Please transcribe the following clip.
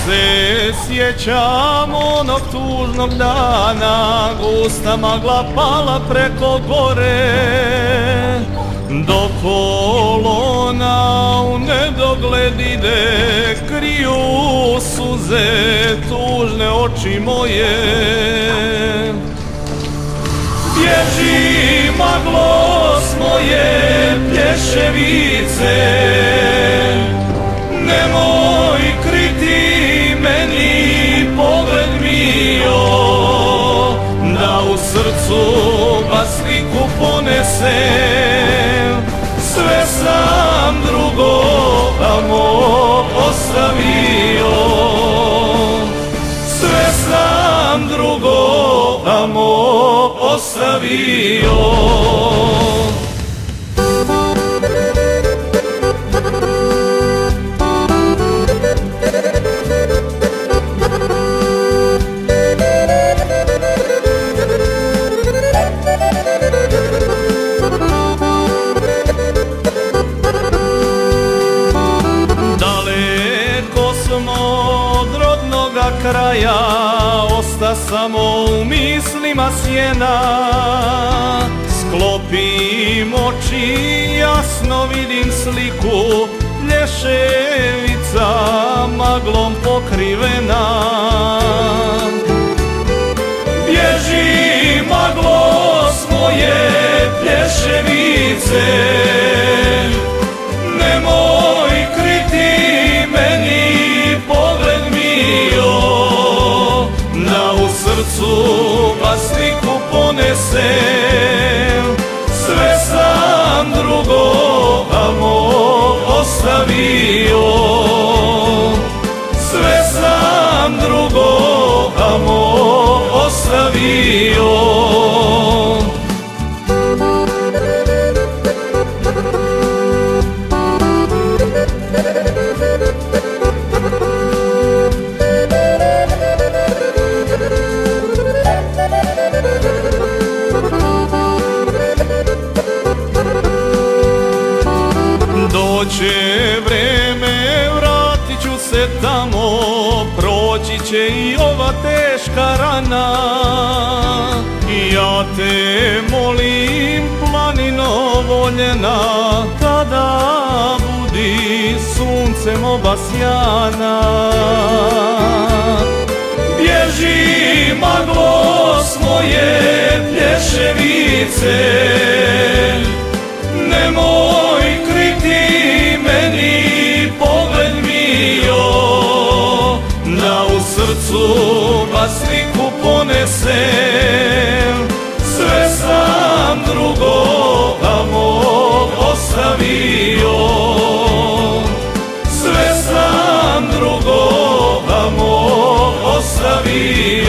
se sjećam onog tužnog dana, gusta magla pala preko gore, do kolona u nedogled ide, kriju suze tužne oči moje. Bježi maglo s moje plješevice, nemoj kriti meni pogled mio, da u srcu ba sliku ponesem. Sve sam drugoga mo ostavio, sve sam drugoga mo ostavio. Od rodnoga kraja osta samo u mislima sjena, sklopim oči, jasno vidim sliku, Plješevica maglom pokrivena. Bježi maglo s moje Plješevice, nemoj kriti meni pogled mio, da u srcu ba sliku ponesem. Sve sam drugoga mog ostavio, sve sam drugoga mog ostavio. Doće vreme, vratit ću se tamo, proći će i ova teška rana. I ja te molim, planino voljena, tada budi suncem obasjana. Bježi maglo s moje Plješevice, nemoj kriti meni pogled mio, da u srcu ba sliku ponesem. Sve sam drugoga mog ostavio, sve sam drugoga mog ostavio.